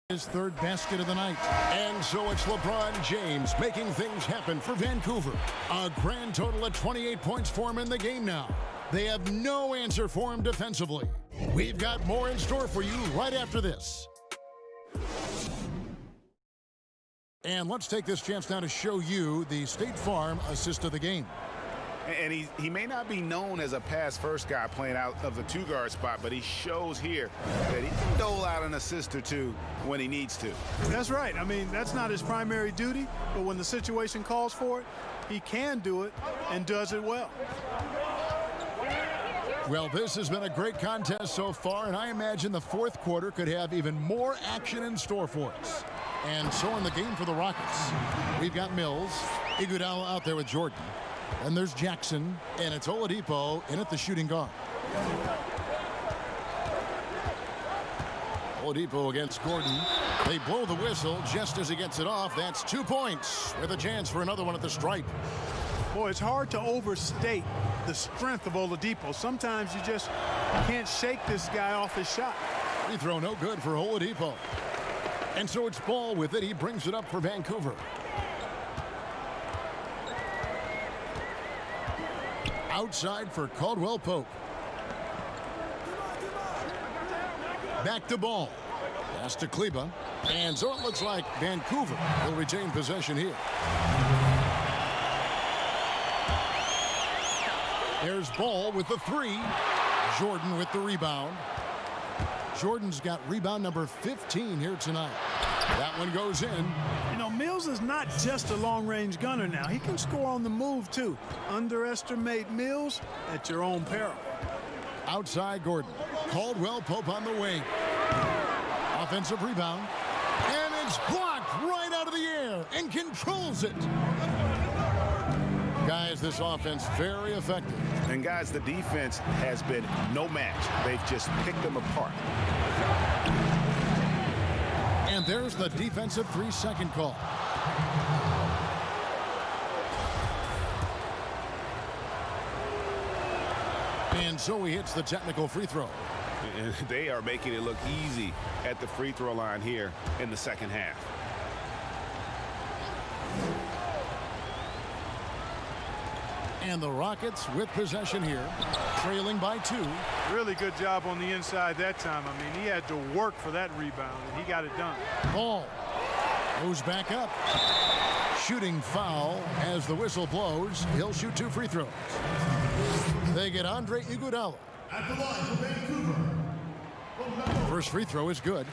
his third basket of the night. And so it's LeBron James making things happen for Vancouver. A grand total of 28 points for him in the game now. They have no answer for him defensively. We've got more in store for you right after this. And let's take this chance now to show you the State Farm assist of the game. And he may not be known as a pass-first guy playing out of the two-guard spot, but he shows here that he can dole out an assist or two when he needs to. That's right. I mean, that's not his primary duty, but when the situation calls for it, he can do it and does it well. Well, this has been a great contest so far, and I imagine the fourth quarter could have even more action in store for us. And so in the game for the Rockets, we've got Mills, Iguodala out there with Jordan. And there's Jackson, and it's Oladipo in at the shooting guard. Oladipo against Gordon. They blow the whistle just as he gets it off. That's 2 points with a chance for another one at the stripe. Boy, it's hard to overstate the strength of Oladipo. Sometimes you just can't shake this guy off his shot. Free throw no good for Oladipo. And so it's Ball with it. He brings it up for Vancouver. Outside for Caldwell-Pope. Back to Ball. Pass to Kleber. And so it looks like Vancouver will retain possession here. There's Ball with the three. Jordan with the rebound. Jordan's got rebound number 15 here tonight. That one goes in. You know, Mills is not just a long-range gunner now. He can score on the move, too. Underestimate Mills at your own peril. Outside Gordon. Caldwell-Pope on the wing. Offensive rebound. And it's blocked right out of the air and controls it. Guys, this offense very effective. And guys, the defense has been no match. They've just picked them apart. And there's the defensive 3-second call. And so he hits the technical free throw. And they are making it look easy at the free throw line here in the second half. And the Rockets with possession here, trailing by 2. Really good job on the inside that time. I mean, he had to work for that rebound, and he got it done. Ball goes back up. Shooting foul as the whistle blows. He'll shoot 2 free throws. They get Andre Iguodala. At the line for Vancouver. First free throw is good.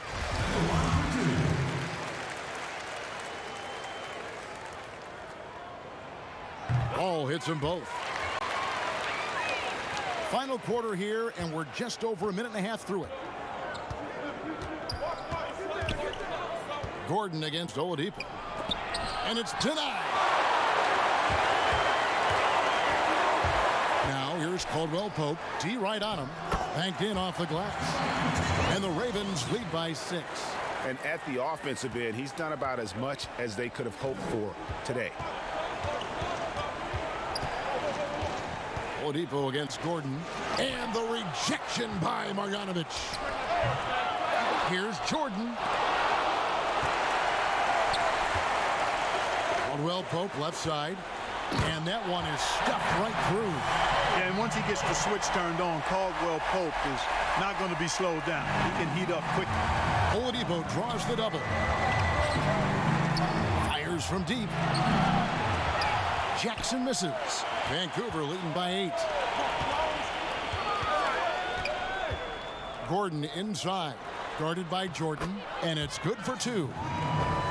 Ball hits them both. Final quarter here, and we're just over a minute and a half through it. Gordon against Oladipo. And it's denied. Now here's Caldwell-Pope. D right on him. Banked in off the glass. And the Ravens lead by 6. And at the offensive end, he's done about as much as they could have hoped for today. Oladipo against Gordon. And the rejection by Marjanovic. Here's Jordan. Caldwell-Pope left side. And that one is stuffed right through. Yeah, and once he gets the switch turned on, Caldwell-Pope is not going to be slowed down. He can heat up quickly. Oladipo draws the double. Fires from deep. Jackson misses. Vancouver leading by 8. Gordon inside. Guarded by Jordan. And it's good for 2.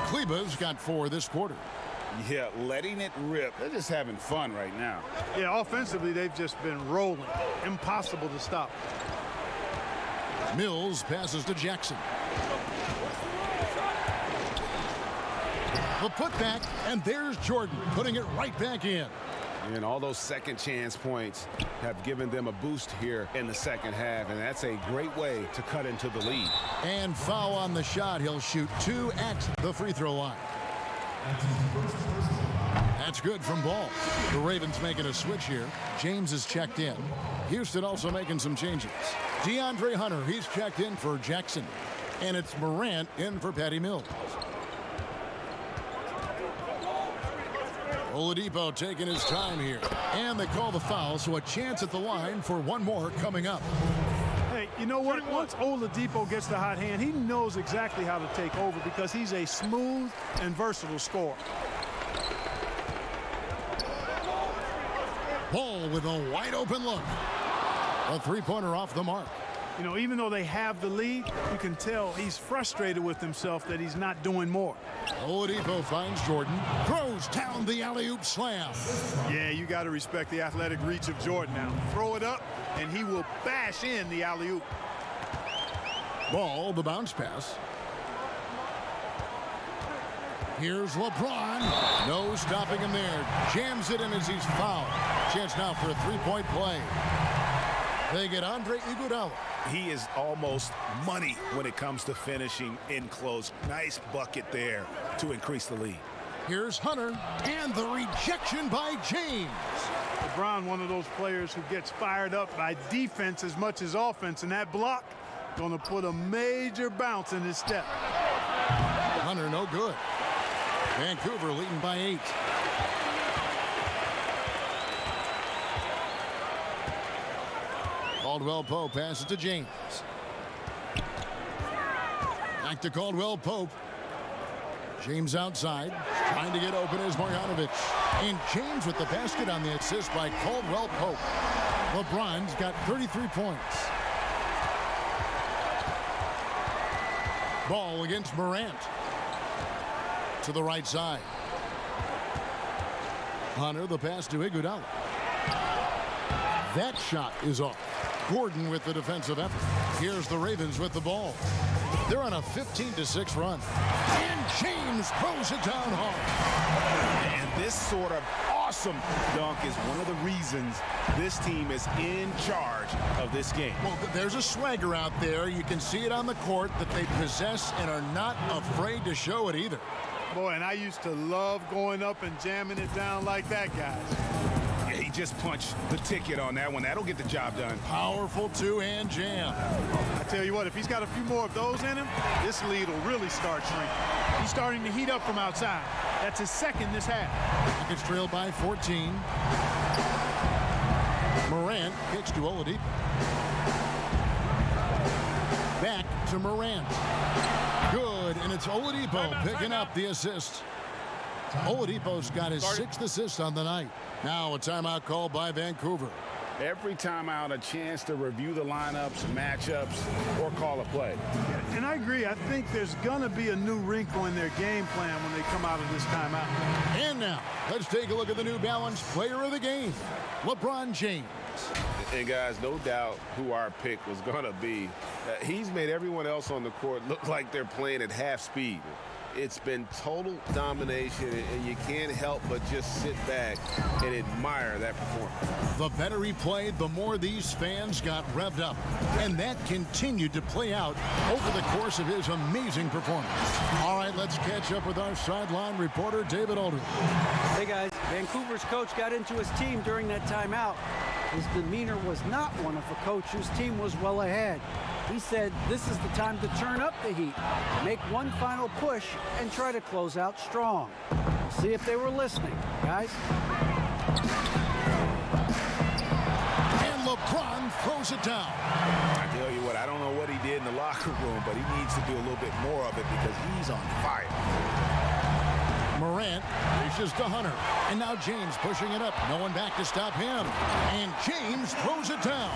Kleber's got 4 this quarter. Yeah, letting it rip. They're just having fun right now. Yeah, offensively, they've just been rolling. Impossible to stop. Mills passes to Jackson. The putback, and there's Jordan putting it right back in. And all those second chance points have given them a boost here in the second half, and that's a great way to cut into the lead. And foul on the shot. He'll shoot 2 at the free throw line. That's good from Ball. The Ravens making a switch here. James is checked in. Houston also making some changes. DeAndre Hunter, he's checked in for Jackson. And it's Morant in for Patty Mills. Aladipo taking his time here. And they call the foul, so a chance at the line for one more coming up. Hey, you know what? Once Oladipo gets the hot hand, he knows exactly how to take over because he's a smooth and versatile scorer. Ball with a wide open look. A three-pointer off the mark. You know, even though they have the lead, you can tell he's frustrated with himself that he's not doing more. Oladipo finds Jordan, throws down the alley-oop slam. Yeah, you got to respect the athletic reach of Jordan now. Throw it up, and he will bash in the alley-oop. Ball, the bounce pass. Here's LeBron. No stopping him there. Jams it in as he's fouled. Chance now for a three-point play. They get Andre Iguodala. He is almost money when it comes to finishing in close. Nice bucket there to increase the lead. Here's Hunter, and the rejection by James. LeBron, one of those players who gets fired up by defense as much as offense, and that block going to put a major bounce in his step. Hunter no good. Vancouver leading by 8. Caldwell-Pope passes to James. Back to Caldwell-Pope. James outside, trying to get open is Marjanovic. And James with the basket on the assist by Caldwell-Pope. LeBron's got 33 points. Ball against Morant. To the right side. Hunter, the pass to Iguodala. That shot is off. Gordon with the defensive effort. Here's the Ravens with the ball. They're on a 15-6 run. And James throws it down hard. And this sort of awesome dunk is one of the reasons this team is in charge of this game. Well, there's a swagger out there. You can see it on the court that they possess and are not afraid to show it either. Boy, and I used to love going up and jamming it down like that, guys. Yeah, he just punched the ticket on that one. That'll get the job done. Powerful two-hand jam. I tell you what, if he's got a few more of those in him, this lead will really start shrinking. He's starting to heat up from outside. That's his second this half. Rockets trailed by 14. Morant kicks to Oladipo. Back to Morant. Good, and it's Oladipo picking up the assist. Oladipo's got his 6th assist on the night. Now a timeout called by Vancouver. Every timeout, a chance to review the lineups, matchups, or call a play. And I agree. I think there's going to be a new wrinkle in their game plan when they come out of this timeout. And now, let's take a look at the New Balance Player of the Game, LeBron James. And guys, no doubt who our pick was going to be. He's made everyone else on the court look like they're playing at half speed. It's been total domination, and you can't help but just sit back and admire that performance. The better he played, the more these fans got revved up. And that continued to play out over the course of his amazing performance. All right, let's catch up with our sideline reporter, David Aldridge. Hey, guys. Vancouver's coach got into his team during that timeout. His demeanor was not one of a coach whose team was well ahead. He said this is the time to turn up the heat, make one final push, and try to close out strong. We'll see if they were listening, guys. And LeBron throws it down. I tell you what, I don't know what he did in the locker room, but he needs to do a little bit more of it because he's on fire. Morant reaches to Hunter. And now James pushing it up. No one back to stop him. And James throws it down.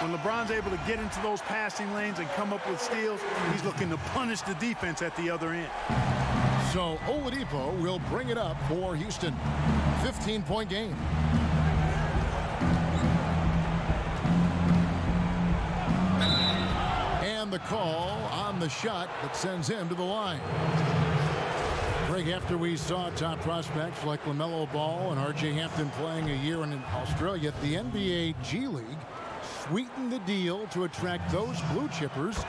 When LeBron's able to get into those passing lanes and come up with steals, he's looking to punish the defense at the other end. So Oladipo will bring it up for Houston. 15-point game. And the call on the shot that sends him to the line. Greg, after we saw top prospects like Lamelo Ball and R.J. Hampton playing a year in Australia, the NBA G League sweetened the deal to attract those blue chippers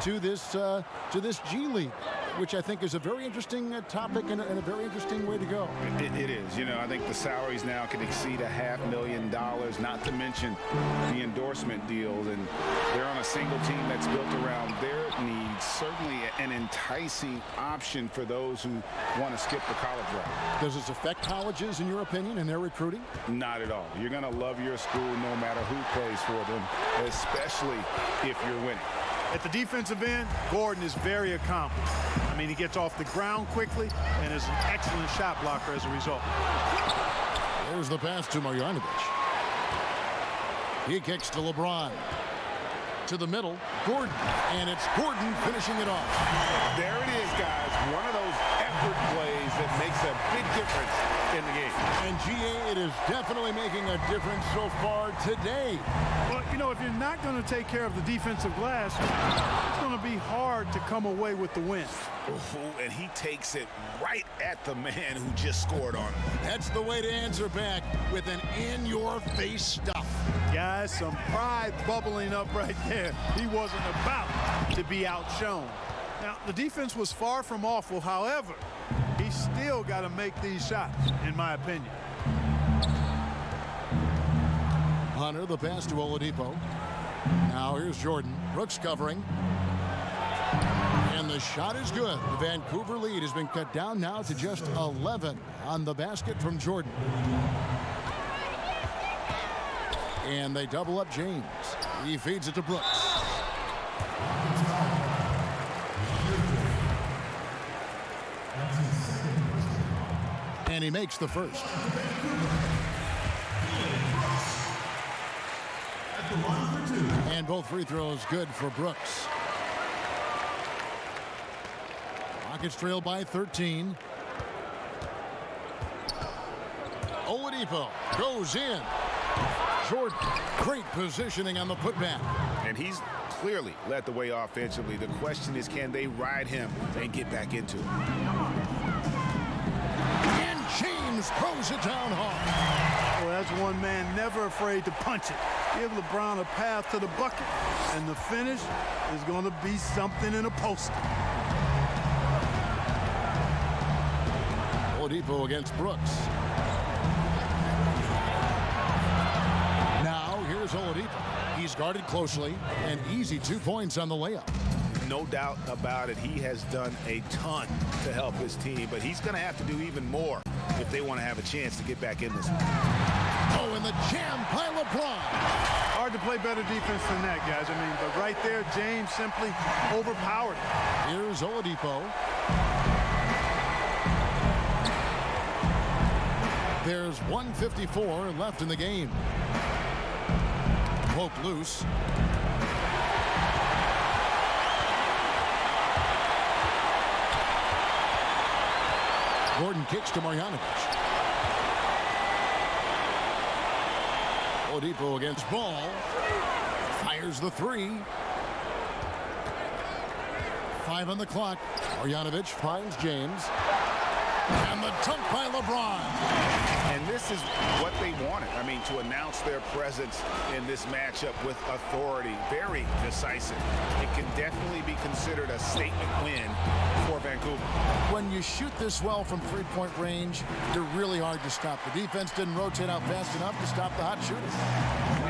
to this G League, which I think is a very interesting topic and a very interesting way to go. It is. You know, I think the salaries now can exceed $500,000, not to mention the endorsement deals, and they're on a single team that's built around their needs. Certainly an enticing option for those who want to skip the college route. Does this affect colleges, in your opinion, in their recruiting? Not at all. You're going to love your school no matter who plays for them, especially if you're winning. At the defensive end, Gordon is very accomplished. I mean, he gets off the ground quickly and is an excellent shot blocker as a result. There's the pass to Marjanovic. He kicks to LeBron. To the middle, Gordon. And it's Gordon finishing it off. There it is, guys. One of those effort plays that makes a big difference in the game. And GA, it is definitely making a difference so far today. Well, you know, if you're not going to take care of the defensive glass, it's going to be hard to come away with the win. Ooh, and he takes it right at the man who just scored on him. That's the way to answer back, with an in-your-face stuff. Guys, some pride bubbling up right there. He wasn't about to be outshone. Now, the defense was far from awful. However, he still got to make these shots, in my opinion. Hunter, the pass to Aladipo. Now here's Jordan. Brooks covering. And the shot is good. The Vancouver lead has been cut down now to just 11 on the basket from Jordan. And they double up James. He feeds it to Brooks. And he makes the first. And both free throws good for Brooks. Rockets trail by 13. Oladipo goes in. Jordan, great positioning on the putback. And he's clearly led the way offensively. The question is, can they ride him and get back into it? And James throws it down hard. Well, that's one man never afraid to punch it. Give LeBron a path to the bucket, and the finish is going to be something in a poster. Oladipo against Brooks. Now here's Oladipo. He's guarded closely, and easy 2 points on the layup. No doubt about it. He has done a ton to help his team, but he's going to have to do even more if they want to have a chance to get back in this one. Oh, and the jam by LeBron. Hard to play better defense than that, guys. I mean, but right there, James simply overpowered him. Here's Oladipo. There's 1:54 left in the game. Pope loose. Gordon kicks to Marjanovic. Oladipo against Ball. Fires the three. 5 on the clock. Marjanovic finds James. And the dunk by LeBron. And this is what they wanted. I mean, to announce their presence in this matchup with authority. Very decisive. It can definitely be considered a statement win for Vancouver. When you shoot this well from three-point range, you're really hard to stop. The defense didn't rotate out fast enough to stop the hot shooters.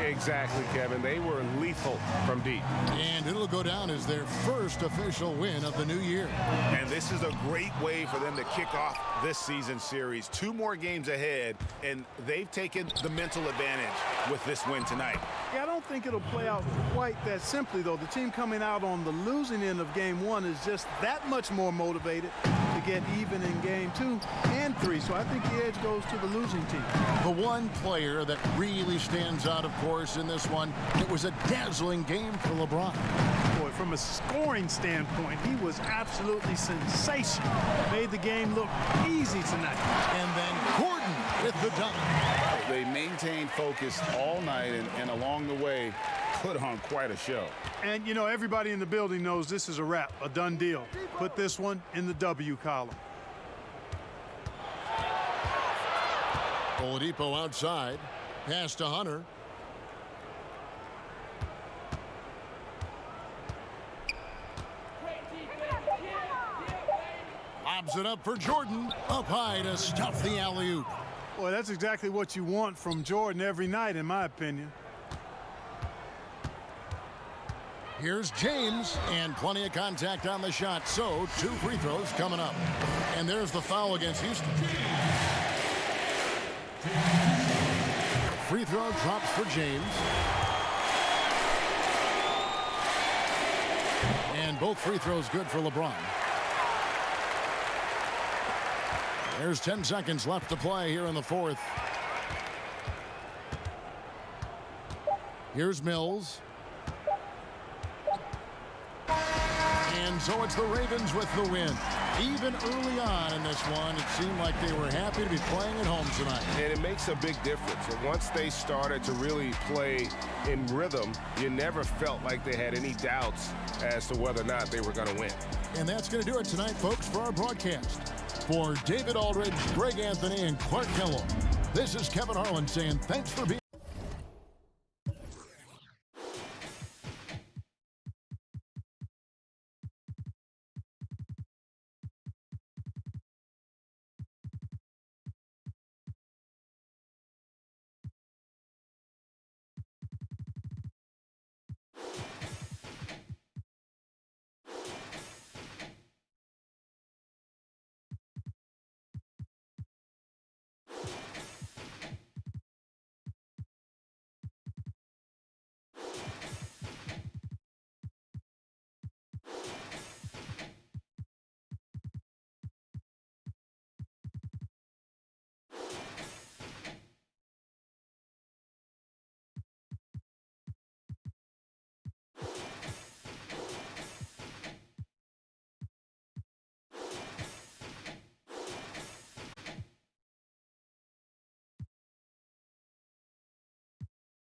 Exactly, Kevin. They were lethal from deep. And it'll go down as their first official win of the new year. And this is a great way for them to kick off this season series. 2 more games ahead, and they've taken the mental advantage with this win tonight. Yeah, I don't think it'll play out quite that simply, though. The team coming out on the losing end of game 1 is just that much more motivated to get even in game 2 and 3. So I think the edge goes to the losing team. The one player that really stands out, of course, in this one, it was a dazzling game for LeBron. Boy, from a scoring standpoint, he was absolutely sensational. Made the game look easy tonight. And then Gordon with the dunk. They maintained focus all night and along the way put on quite a show. And, you know, everybody in the building knows this is a wrap, a done deal. Put this one in the W column. Aladipo outside. Pass to Hunter. Lobs it up for Jordan. Up high to stuff the alley-oop. Boy, that's exactly what you want from Jordan every night, in my opinion. Here's James, and plenty of contact on the shot, so 2 free throws coming up. And there's the foul against Houston. Free throw drops for James. And both free throws good for LeBron. There's 10 seconds left to play here in the 4th. Here's Mills. And so it's the Ravens with the win. Even early on in this one, it seemed like they were happy to be playing at home tonight. And it makes a big difference. And once they started to really play in rhythm, you never felt like they had any doubts as to whether or not they were going to win. And that's going to do it tonight, folks, for our broadcast. For David Aldridge, Greg Anthony, and Clark Kellogg, this is Kevin Harlan saying thanks for being